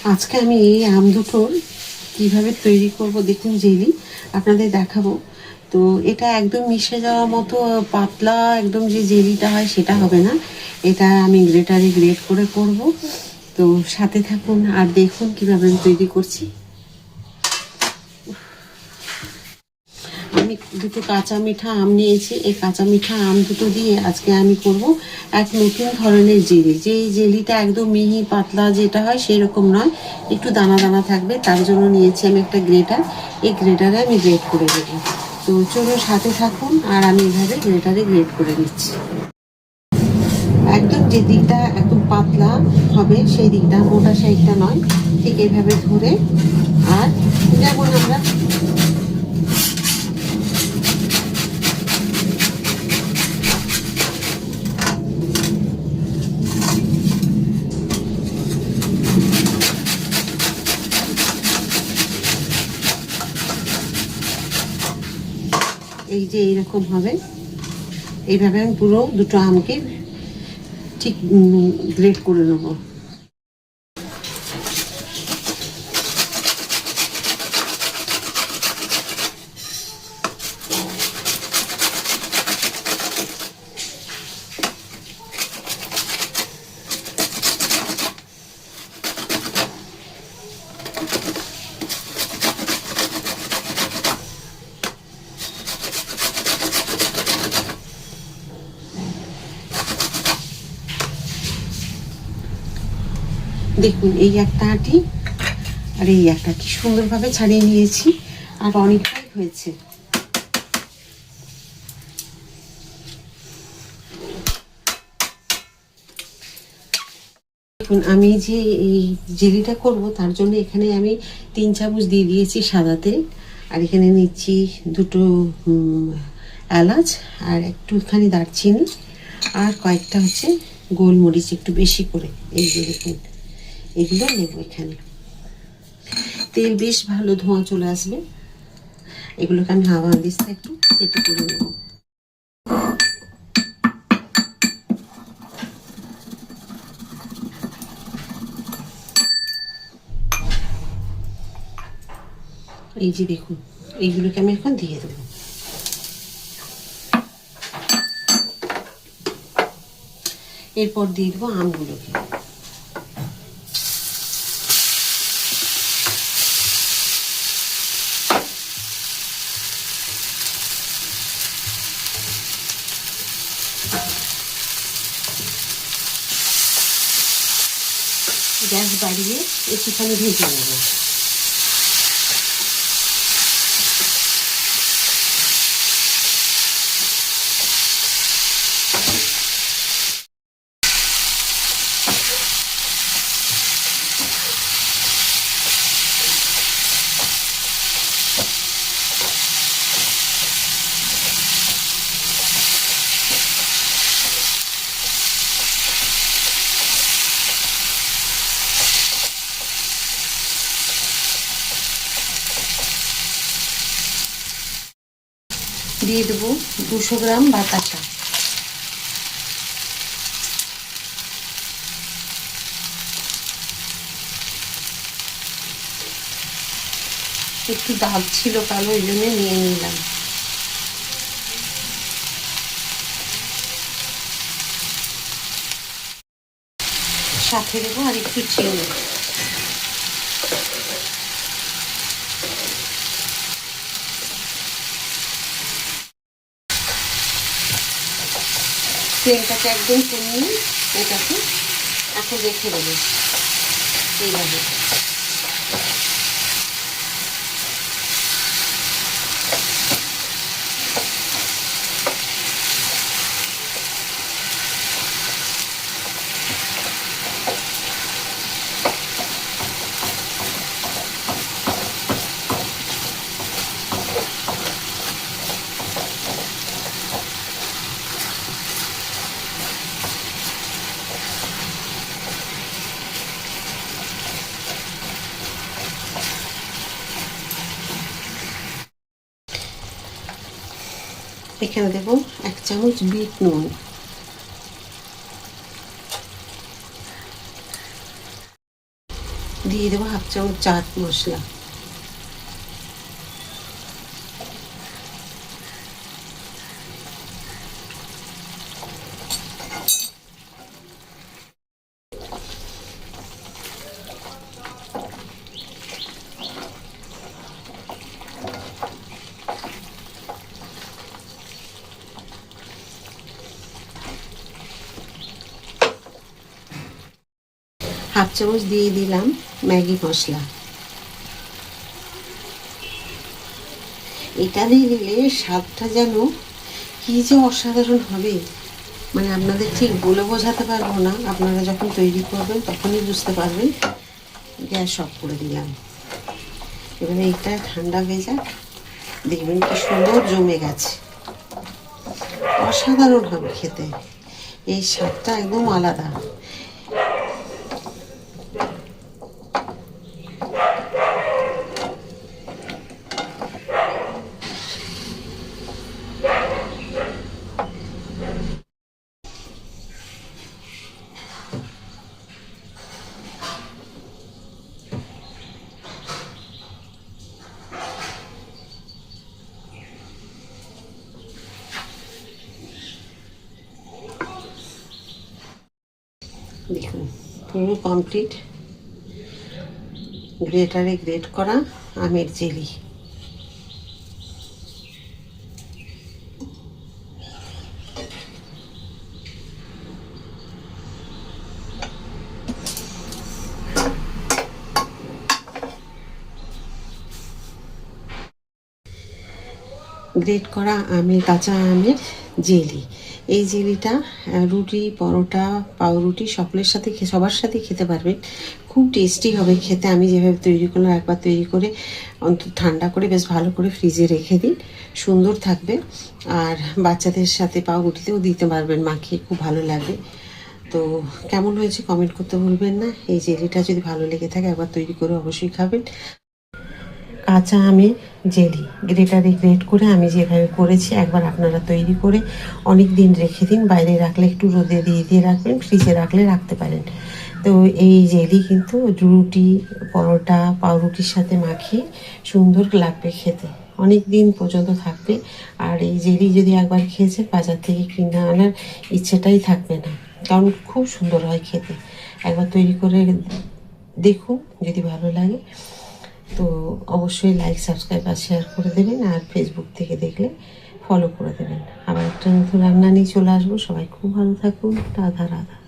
আজকে আমি এই আম দুটোর কীভাবে তৈরি করব দেখুন জেলি আপনাদের দেখাবো। তো এটা একদম মিশে যাওয়া মতো পাতলা একদম যে জেলিটা হয় সেটা হবে না, এটা আমি গ্রেটারে গ্রেট করে করব। তো সাথে থাকুন আর দেখুন কীভাবে আমি তৈরি করছি। আমি দুটো কাঁচা মিঠা আম নিয়েছি, এই কাঁচা মিঠা আম দুটো দিয়ে আজকে আমি করব এক নতুন ধরনের জেলি। যেই জেলিটা একদম মিহি পাতলা যেটা হয় সেই রকম নয়, একটু দানা দানা থাকবে। তার জন্য নিয়েছি আমি একটা গ্রেটার, এই গ্রেটারে আমি গ্রেট করে দেবো। তো চলুন সাথে থাকুন আর আমি এইভাবে গ্রেটারে গ্রেট করে নিচ্ছি। একদম যে দিকটা একদম পাতলা হবে সেই দিকটা, মোটা সাইডটা নয়, ঠিক এইভাবে ধরে। আর যেমন আমরা এই যে এইরকম হবে, এইভাবে আমি পুরো দুটো আমকে ঠিক গ্রেট করে নেবো। দেখুন এই একটা আটি আর এই একটা, কি সুন্দরভাবে ছাড়িয়ে নিয়েছি আর অনেকটাই হয়েছে। দেখুন আমি যে এই জেলিটা করব তার জন্য এখানে আমি 3 চামচ দিয়ে দিয়েছি সাদা তেল, আর এখানে নিচ্ছি দুটো এলাচ আর একটুখানি দারচিনি আর কয়েকটা হচ্ছে গোলমরিচ একটু বেশি করে। এই যে দেখুন এগুলো নেব এখানে। তেল বেশ ভালো ধোঁয়া চলে আসবে, এগুলোকে আমি হাওয়া দিস্তে একটু কেটে করে নেব। এই যে দেখুন এইগুলোকে আমি এখন দিয়ে দেবো। এরপর দিয়ে দেবো আমগুলোকে। গ্যাস বাড়িয়ে একটুখানি ভেজে নেব। দিয়ে দেবো 200 গ্রাম বাতাসা। একটু দাগ ছিল কালো, এই জন্য নিয়ে নিলাম। সাথে দেবো আর একটু চিনি। তেলটাকে একদম কমিয়ে এটাকে এখন রেখে দেবো এইভাবে। এখানে দেবো 1 চামচ বিট নুন। দিয়ে দেবো 1/2 চামচ চাট মশলা। হাফ চামচ দিয়ে দিলাম ম্যাগি মশলা। এটা দিয়ে দিলে স্বাদটা যেন কি যে অসাধারণ হবে, মানে আপনাদের ঠিক বলে বোঝাতে পারবো না। আপনারা যখন তৈরি করবেন তখনই বুঝতে পারবেন। গ্যাস অফ করে দিলাম। এবারে এটা ঠান্ডা হয়ে যাক, দেখবেন কি সুন্দর জমে গেছে। অসাধারণ হবে খেতে, এই স্বাদটা একদম আলাদা। দেখুন পুরো কমপ্লিট গ্রেটারে গ্রেট করা আমের জেলি। গ্রেট করা কাঁচা আমের জেলি। এই জেলিটা রুটি, পরোটা, পাউরুটি সবার সাথে খেতে পারবেন। খুব টেস্টি হবে খেতে। আমি যেভাবে তৈরি করলাম, একবার তৈরি করে অন্তত ঠান্ডা করে বেশ ভালো করে ফ্রিজে রেখে দিন, সুন্দর থাকবে। আর বাচ্চাদের সাথে পাউরুটিতেও দিতে পারবেন, মাখিয়ে খুব ভালো লাগবে। তো কেমন হয়েছে কমেন্ট করতে ভুলবেন না। এই জেলিটা যদি ভালো লেগে থাকে একবার তৈরি করে অবশ্যই খাবেন। কাঁচা আমের জেলি গ্রেটারে গ্রেট করে আমি যেভাবে করেছি, একবার আপনারা তৈরি করে অনেক দিন রেখে দিন। বাইরে রাখলে একটু রোদে দিয়ে রাখবেন, ফ্রিজে রাখলে রাখতে পারেন। তো এই জেলি কিন্তু রুটি, পরোটা, পাউরুটির সাথে মাখিয়ে সুন্দর লাগবে খেতে, অনেক দিন পর্যন্ত থাকবে। আর এই জেলি যদি একবার খেয়েছেন, বাজার থেকে কিনে আনার ইচ্ছেটাই থাকবে না, কারণ খুব সুন্দর হয় খেতে। একবার তৈরি করে দেখুন, যদি ভালো লাগে তো অবশ্যই লাইক, সাবস্ক্রাইব আর শেয়ার করে দেবেন। আর ফেসবুক থেকে দেখলে ফলো করে দেবেন। আবার একটা নতুন রান্না নিয়ে চলে আসবো। সবাই খুব ভালো থাকুন। রাধা রাধা।